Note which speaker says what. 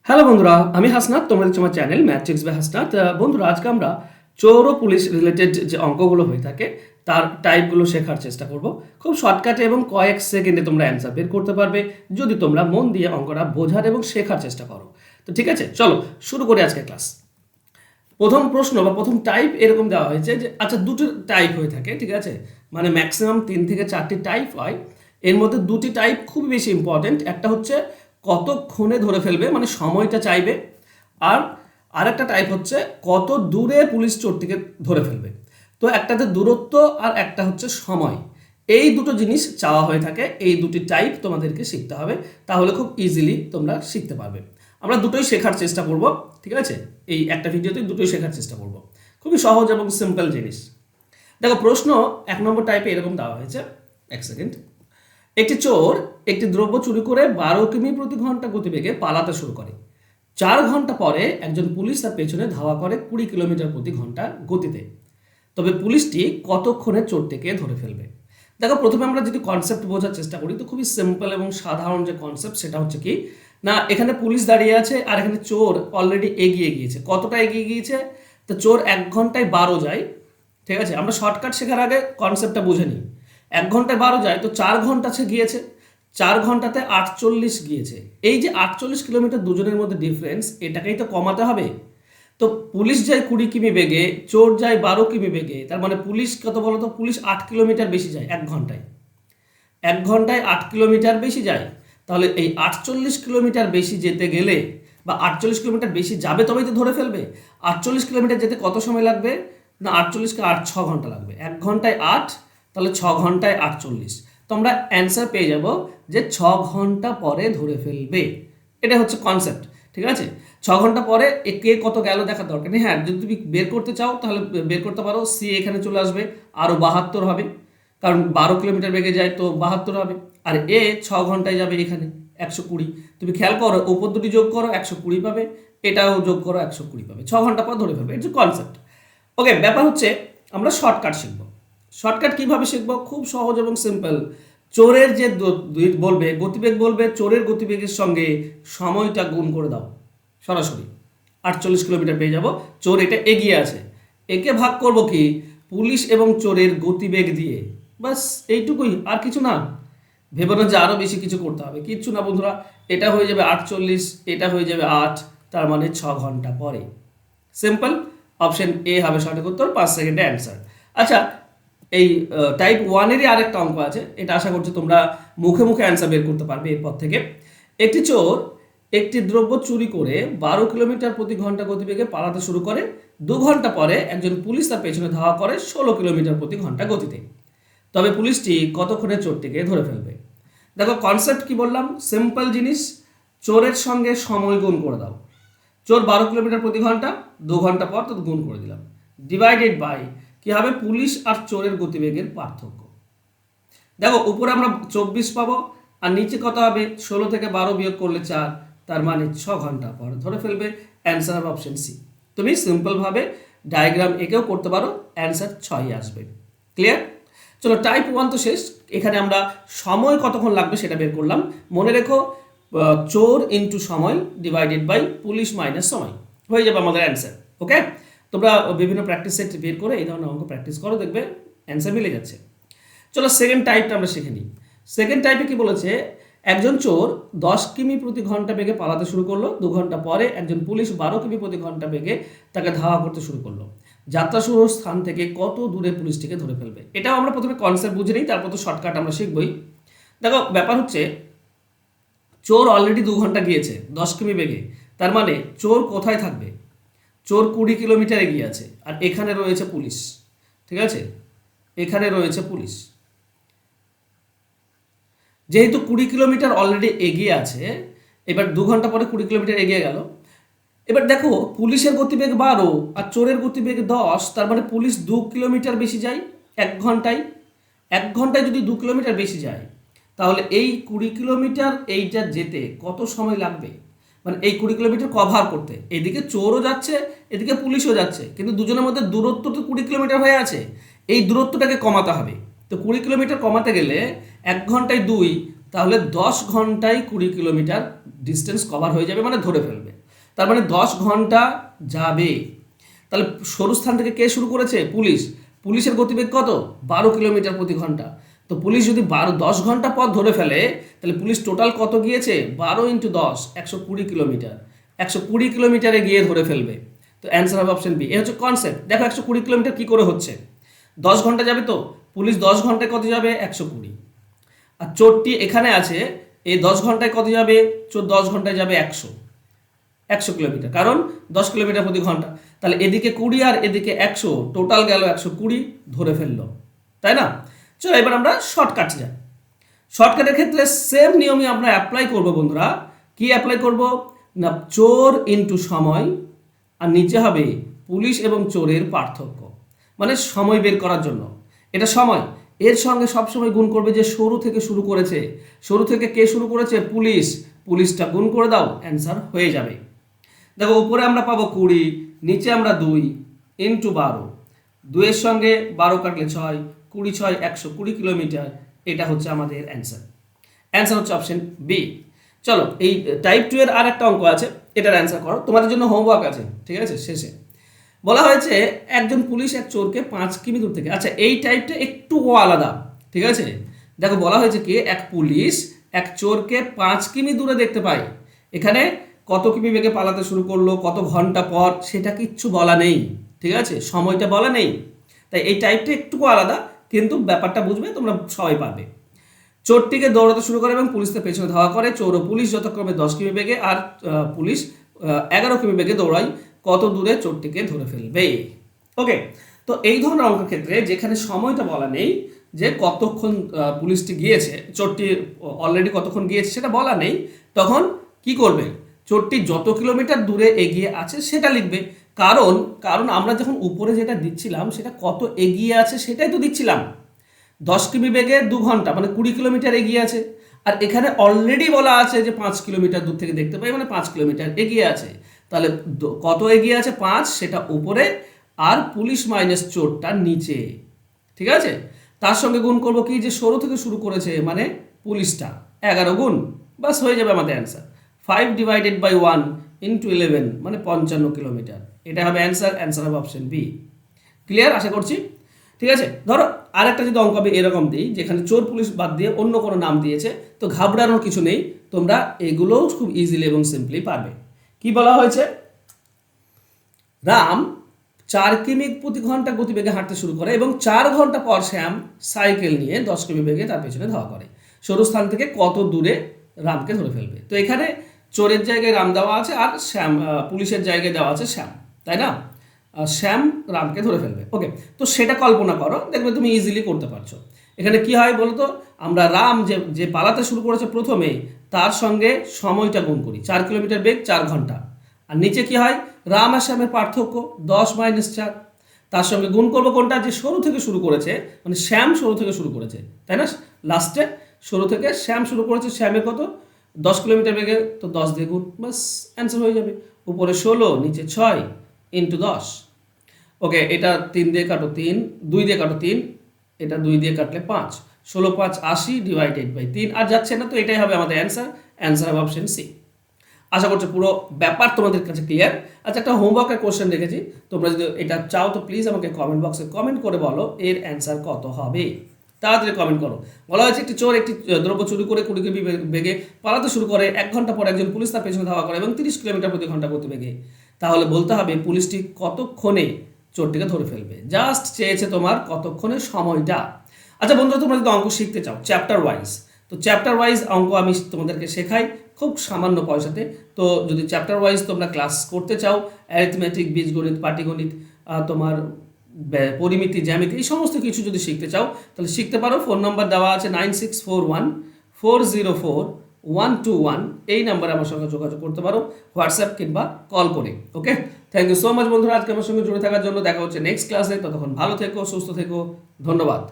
Speaker 1: Hello বন্ধুরা, আমি হাসনাত। তোমরা দেখছো আমার চ্যানেল ম্যাথ্রিক্স বাই হাসনাত। বন্ধুরা, আজকে আমরা চোর ও পুলিশ রিলেটেড যে অঙ্কগুলো হয়ে থাকে তার টাইপগুলো শেখার চেষ্টা করব। খুব শর্টকাটে এবং কয়েক সেকেন্ডে তোমরা অ্যান্সার বের করতে পারবে যদি তোমরা মন দিয়ে অঙ্কটা বোঝার এবং শেখার চেষ্টা করো। তো ঠিক আছে, চলো শুরু করি আজকের ক্লাস। প্রথম প্রশ্ন বা প্রথম টাইপ এরকম দেওয়া হয়েছে যে আচ্ছা, দুটো টাইপ হয়ে থাকে, ঠিক আছে, মানে ম্যাক্সিমাম 3 থেকে 4টি টাইপ হয়। এর মধ্যে দুটি টাইপ খুবই বেশি ইম্পর্টেন্ট। একটা হচ্ছে কতক্ষণে ধরে ফেলবে, মানে সময়টা চাইবে, আর আরেকটা টাইপ হচ্ছে কত দূরে পুলিশ চোরটিকে ধরে ফেলবে। তো একটাতে দূরত্ব আর একটা হচ্ছে সময়, এই দুটো জিনিস চাওয়া হয়ে থাকে। এই দুটি টাইপ তোমাদেরকে শিখতে হবে, তাহলে খুব ইজিলি তোমরা শিখতে পারবে। আমরা দুটোই শেখার চেষ্টা করব, ঠিক আছে, এই একটা ভিডিওতে দুটোই শেখার চেষ্টা করব। খুবই সহজ এবং সিম্পল জিনিস। দেখো, প্রশ্ন 1 নম্বর টাইপে এরকম দেওয়া হয়েছে। এক সেকেন্ড। একটি চোর একটি দ্রব্য চুরি করে 12 কিমি প্রতি ঘন্টা গতিবেগে পালাতে শুরু করে। 4 ঘন্টা পরে একজন পুলিশ তার পেছনে ধাওয়া করে 20 কিলোমিটার প্রতি ঘন্টা গতিতে। তবে পুলিশটি কতক্ষণে চোরটিকে ধরে ফেলবে? দেখো, প্রথমে আমরা যদি কনসেপ্ট বোঝার চেষ্টা করি তো খুবই সিম্পল এবং সাধারণ যে কনসেপ্ট সেটা হচ্ছে কি না, এখানে পুলিশ দাঁড়িয়ে আছে আর এখানে চোর অলরেডি এগিয়ে গিয়েছে। কতটা এগিয়ে গিয়েছে? তো চোর 1 ঘন্টায় 12 যায়, ঠিক আছে। আমরা শর্টকাট শেখার আগে কনসেপ্টটা বুঝে নিই। 1 ঘন্টায় 12 যায়, তো 4 ঘন্টা সে গিয়েছে, 4 ঘন্টাতে 48 গিয়েছে। এই যে 48 কিলোমিটার দুজনের মধ্যে ডিফারেন্স, এটাকেই তো কমাতে হবে। তো পুলিশ যায় 20 কিমি বেগে, চোর যায় 12 কিমি বেগে, তার মানে পুলিশ কত বলো তো? পুলিশ 8 কিলোমিটার বেশি যায় 1 ঘন্টায়। 1 ঘন্টায় 8 কিলোমিটার বেশি যায়। তাহলে এই 48 কিলোমিটার বেশি যেতে গেলে বা 48 কিলোমিটার বেশি যাবে তবেই তো ধরে ফেলবে। 48 কিলোমিটার যেতে কত সময় লাগবে? না, 48কে 8, 6 ঘন্টা লাগবে। 1 ঘন্টায় 8, তাহলে 6 ঘন্টায় 48। তো আমরা অ্যান্সার পেয়ে যাব যে 6 ঘন্টা পরে ধরে ফেলবে। এটা হচ্ছে কনসেপ্ট, ঠিক আছে। 6 ঘন্টা পরে কে কত গেল দেখার দরকার নেই। হ্যাঁ, যদি তুমি বের করতে চাও তাহলে বের করতে পারো। সি এখানে চলে আসবে, আরও 72 হবে, কারণ 12 কিলোমিটার বেগে যায়, তো 72 হবে। আর এ 6 ঘন্টায় যাবে এখানে 120। তুমি খেয়াল করো, ওপর দুটি যোগ করো 120 পাবে, এটাও যোগ করো 120 পাবে। 6 ঘন্টা পর ধরে ফেলবে, এটা কনসেপ্ট। ওকে, ব্যাপার হচ্ছে আমরা শর্টকাট শিখব। শর্টকাট কিভাবে শিখব? খুব সহজ এবং সিম্পল। চোরের যে বলবে গতিবেগ, বলবে চোরের গতিবেগের সঙ্গে সময়টা গুণ করে দাও সরাসরি। 48 কিলোমিটার পেয়ে যাব। চোর এটা এগিয়ে আছে, একে ভাগ করব কি পুলিশ এবং চোরের গতিবেগ দিয়ে। বাস এইটুকুই, আর কিছু না। ভেবে না যে আরও বেশি কিছু করতে হবে, কিচ্ছু না বন্ধুরা। এটা হয়ে যাবে 48, এটা হয়ে যাবে 8, তার মানে 6 ঘন্টা পরে। সিম্পল। অপশন এ হবে সঠিক উত্তর, 5 সেকেন্ডে অ্যান্সার। আচ্ছা, এই টাইপ 1-এরই আরেকটা অঙ্ক আছে, এটা আশা করছি তোমরা মুখে মুখে অ্যান্সার বের করতে পারবে এরপর থেকে। একটি চোর একটি দ্রব্য চুরি করে 12 কিলোমিটার প্রতি ঘন্টা গতিবেগে পালাতে শুরু করে। 2 ঘন্টা পরে একজন পুলিশ তার পেছনে ধাওয়া করে 16 কিলোমিটার প্রতি ঘন্টা গতিতে। তবে পুলিশটি কতক্ষণে চোরটিকে ধরে ফেলবে? দেখো, কনসেপ্ট কি বললাম, সিম্পল জিনিস। চোরের সঙ্গে সময় গুণ করে দাও। চোর 12 কিলোমিটার প্রতি ঘন্টা, 2 ঘন্টা পর তো গুণ করে দিলাম, ডিভাইডেড বাই কি হবে? পুলিশ আর চোরের গতিবেগের পার্থক্য। দেখো, উপরে আমরা 24 পাবো, আর নিচে কত হবে? 16 থেকে 12 বিয়োগ করলে 4, তার মানে 6 ঘন্টা পর ধরে ফেলবে। অ্যান্সার হবে অপশন সি। তুমি সিম্পলভাবে ডায়াগ্রাম এঁকেও করতে পারো, অ্যান্সার 6 আসবে। ক্লিয়ার? চলো, টাইপ 1 তো শেষ। এখানে আমরা সময় কতক্ষণ লাগবে সেটা বের করলাম। মনে রেখো, চোর ইন্টু সময় ডিভাইডেড বাই পুলিশ মাইনাস সময় হয়ে যাবে আমাদের অ্যান্সার। ওকে, তোমরা বিভিন্ন প্র্যাকটিস সেট বের করে এই ধরনের অঙ্ক প্র্যাকটিস করো, দেখবে অ্যান্সার মিলে যাচ্ছে। চলো, সেকেন্ড টাইপটা আমরা শিখে নিই। সেকেন্ড টাইপে কি বলেছে? একজন চোর 10 কিমি প্রতি ঘন্টা বেগে পালাতে শুরু করলো। 2 ঘন্টা পরে একজন পুলিশ 12 কিমি প্রতি ঘন্টা বেগে তাকে ধাওয়া করতে শুরু করলো। যাত্রা শুরুর স্থান থেকে কত দূরে পুলিশটিকে ধরে ফেলবে? এটাও আমরা প্রথমে কনসেপ্ট বুঝে নিই, তারপর তো শর্টকাট আমরা শিখবই। দেখো, ব্যাপার হচ্ছে চোর অলরেডি 2 ঘন্টা গিয়েছে 10 কিমি বেগে, তার মানে চোর কোথায় থাকবে? চোর 20 কিলোমিটার এগিয়ে আছে, আর এখানে রয়েছে পুলিশ, ঠিক আছে, এখানে রয়েছে পুলিশ। যেহেতু 20 কিলোমিটার অলরেডি এগিয়ে আছে, এবার 2 ঘন্টা পরে 20 কিলোমিটার এগিয়ে গেল। এবার দেখো, পুলিশের গতিবেগ 12 আর চোরের গতিবেগ 10, তার মানে পুলিশ 2 কিলোমিটার বেশি যায় 1 ঘন্টায়। 1 ঘন্টায় যদি 2 কিলোমিটার বেশি যায়, তাহলে এই 20 কিলোমিটার এইটা যেতে কত সময় লাগবে? মানে এই 20 কিলোমিটার কভার করতে এদিকে চোরও যাচ্ছে, এদিকে পুলিশও যাচ্ছে, কিন্তু দুজনের মধ্যে দূরত্ব তো 20 কিলোমিটার হয়ে আছে। এই দূরত্বটাকে কমাতে হবে। তো 20 কিলোমিটার কমাতে গেলে 1 ঘন্টায় 2, তাহলে 10 ঘন্টায় 20 কিলোমিটার ডিস্টেন্স কভার হয়ে যাবে, মানে ধরে ফেলবে। তার মানে 10 ঘন্টা যাবে। তাহলে সরু স্থান থেকে কে শুরু করেছে? পুলিশ। পুলিশের গতিবেগ কত? 12 কিলোমিটার প্রতি ঘন্টা। তো পুলিশ যদি 10 ঘন্টা পথ ধরে ফেলে, তাহলে পুলিশ টোটাল কত গিয়েছে? 12 × 10 120 কিলোমিটার। 120 কিলোমিটারে গিয়ে ধরে ফেলবে। তো অ্যান্সার হবে অপশন বি। এ হচ্ছে কনসেপ্ট। দেখো 120 কিলোমিটার কী করে হচ্ছে। 10 ঘন্টা যাবে, তো পুলিশ 10 ঘন্টায় কত যাবে? 120। আর চোরটি এখানে আছে, এই 10 ঘন্টায় কত যাবে? চোর 10 ঘন্টায় যাবে 100 কিলোমিটার, কারণ 10 কিলোমিটার প্রতি ঘন্টা। তাহলে এদিকে 20 আর এদিকে 100, টোটাল গেল 120, ধরে ফেললো, তাই না? চলো এবার আমরা শর্টকাটে যাই। শর্টকাটের ক্ষেত্রে সেম নিয়মই আমরা অ্যাপ্লাই করব বন্ধুরা। কি অ্যাপ্লাই করব না? চোর ইন্টু সময়, আর নিচে হবে পুলিশ এবং চোরের পার্থক্য, মানে সময় বের করার জন্য। এটা সময়, এর সঙ্গে সবসময় গুণ করবে যে সরু থেকে শুরু করেছে। সরু থেকে কে শুরু করেছে? পুলিশ। পুলিশটা গুণ করে দাও, অ্যান্সার হয়ে যাবে। দেখো উপরে আমরা পাবো 20, নিচে আমরা 2 ইন্টু 12। 2-এর সঙ্গে 12 কাটলে 6, 20 × 6 120 কিলোমিটার। এটা হচ্ছে আমাদের অ্যান্সার। অ্যান্সার হচ্ছে অপশন বি। চলো এই টাইপ 2 এর আর একটা অঙ্ক আছে, এটার অ্যান্সার করো। তোমাদের জন্য হোমওয়ার্ক আছে, ঠিক আছে? শেষে বলা হয়েছে একজন পুলিশ এক চোরকে 5 কিমি দূর থেকে, আচ্ছা এই টাইপটা একটু আলাদা, ঠিক আছে? দেখো বলা হয়েছে কি এক পুলিশ এক চোরকে 5 কিমি দূরে দেখতে পায়। এখানে কত কিমি বেগে পালাতে শুরু করলো, কত ঘন্টা পর, সেটা কিচ্ছু বলা নেই, ঠিক আছে? সময়টা বলা নেই। তাই এই টাইপটা একটু আলাদা, কিন্তু ব্যাপারটা বুঝবে, তোমরা সবাই পারবে। চোরটিকে দৌড়াতে শুরু করে এবং পুলিশকে পেছনে ধাওয়া করে। চোর ও পুলিশ যথাক্রমে 10 কিমি বেগে আর পুলিশ 11 কিমি বেগে দৌড়ায়। কত দূরে চোরটিকে ধরে ফেলবে? ওকে, তো এই ধরনের অঙ্কের ক্ষেত্রে যেখানে সময়টা বলা নেই, যে কতক্ষণ পুলিশটি গিয়েছে, চোরটি অলরেডি কতক্ষণ গিয়েছে সেটা বলা নেই, তখন কি করবে? চোরটি যত কিলোমিটার দূরে এগিয়ে আছে সেটা লিখবে। কারণ কারণ আমরা যখন উপরে যেটা দিচ্ছিলাম সেটা কত এগিয়ে আছে সেটাই তো দিচ্ছিলাম। 10 কিমি বেগে 2 ঘন্টা, মানে 20 কিলোমিটার এগিয়ে আছে। আর এখানে অলরেডি বলা আছে যে 5 কিলোমিটার দূর থেকে দেখতে পাই, মানে 5 কিলোমিটার এগিয়ে আছে। তাহলে কত এগিয়ে আছে? 5, সেটা উপরে, আর পুলিশ মাইনাস চোরটা নিচে, ঠিক আছে? তার সঙ্গে গুণ করব কি, যে সরু থেকে শুরু করেছে মানে পুলিশটা, 11 গুণ, বাস হয়ে যাবে আমাদের অ্যান্সার। 5 ÷ 1 × 11 মানে 55 কিলোমিটার। এটা হবে অ্যান্সার। অ্যান্সার হবে অপশন বি। ক্লিয়ার আশা করছি, ঠিক আছে? ধরো আরেকটা যদি অঙ্ক আমি এরকম দিই, যেখানে চোর পুলিশ বাদ দিয়ে অন্য কোনো নাম দিয়েছে, তো ঘাবড়ানোর কিছু নেই, তোমরা এগুলোও খুব ইজিলি এবং সিম্পলি পারবে। কি বলা হয়েছে? রাম 4 কিমি প্রতি ঘন্টা গতিবেগে হাঁটতে শুরু করে এবং 4 ঘন্টা পর শ্যাম সাইকেল নিয়ে 10 কিমি বেগে তার পেছনে ধাওয়া করে। সরু স্থান থেকে কত দূরে রামকে ধরে ফেলবে? তো এখানে চোরের জায়গায় রাম দেওয়া আছে, আর শ্যাম পুলিশের জায়গায় দেওয়া আছে শ্যাম, তাই না? শ্যাম রামকে ধরে ফেলবে। ওকে, তো সেটা কল্পনা করো, দেখবে তুমি ইজিলি করতে পারছো। এখানে কি হয় বলো তো? আমরা রাম যে পালাতে শুরু করেছে প্রথমে, তার সঙ্গে সময়টা গুণ করি। 4 কিলোমিটার বেগ 4 ঘন্টা। আর নিচে কি হয়? রাম আর শ্যামের পার্থক্য 10 - 4। তার সঙ্গে গুণ করবো কোনটা? যে সরু থেকে শুরু করেছে, মানে শ্যাম সরু থেকে শুরু করেছে, তাই না? লাস্টে সরু থেকে শ্যাম শুরু করেছে, শ্যামের কত? 10 কিলোমিটার বেগে, তো 10 দিয়ে গুণ, বাস অ্যান্সার হয়ে যাবে। উপরে 16, নিচে 6 × 10। ওকে, এটা 3 দিয়ে কাটো 3, 2 দিয়ে কাটো 3, এটা 2 দিয়ে কাটলে 5, 16 × 5 = 80 / 3, আর যাচ্ছে না, তো এটাই হবে আমাদের অ্যান্সার। অ্যান্সার হবে অপশন সি। আশা করছি পুরো ব্যাপার তোমাদের কাছে ক্লিয়ার। আচ্ছা, একটা হোমওয়ার্কের কোশ্চেন রেখেছি, তোমরা যদি এটা চাও তো প্লিজ আমাকে কমেন্ট বক্সে কমেন্ট করে বলো এর অ্যান্সার কত হবে। তাড়াতাড়ি কমেন্ট করো। বলা হয়েছে একটি চোর একটি দ্রব্য চুরি করে 20 কিমি বেগে পালাতে শুরু করে। 1 ঘন্টা পর একজন পুলিশ তার পেছনে ধাওয়া করে এবং 30 কিলোমিটার প্রতি ঘন্টা গতিবেগে। তাহলে বলতে হবে পুলিশটি কতক্ষণে চোরটিকে ধরে ফেলবে। জাস্ট চেয়েছে তোমার কতক্ষণের সময়টা। আচ্ছা বন্ধুরা, তোমরা যদি অঙ্ক শিখতে চাও চ্যাপ্টার ওয়াইজ, তো চ্যাপ্টার ওয়াইজ অঙ্ক আমি তোমাদেরকে শেখাই খুব সামান্য পয়সাতে। তো যদি চ্যাপ্টার ওয়াইজ তোমরা ক্লাস করতে চাও, অ্যারিথমেটিক, বীজগণিত, পাটিগণিত, তোমার পরিমিতি, জ্যামিতি, এই সমস্ত কিছু যদি শিখতে চাও তাহলে শিখতে পারো। ফোন নাম্বার দেওয়া আছে 9641404121। এই নাম্বারে আমার সঙ্গে যোগাযোগ করতে পারো, হোয়াটসঅ্যাপ কিংবা কল করে। ওকে, থ্যাংক ইউ সো মাচ বন্ধুরা আজকে আমার সঙ্গে জুড়ে থাকার জন্য। দেখা হচ্ছে নেক্সট ক্লাসে। ততক্ষণ ভালো থেকো, সুস্থ থেকো, ধন্যবাদ।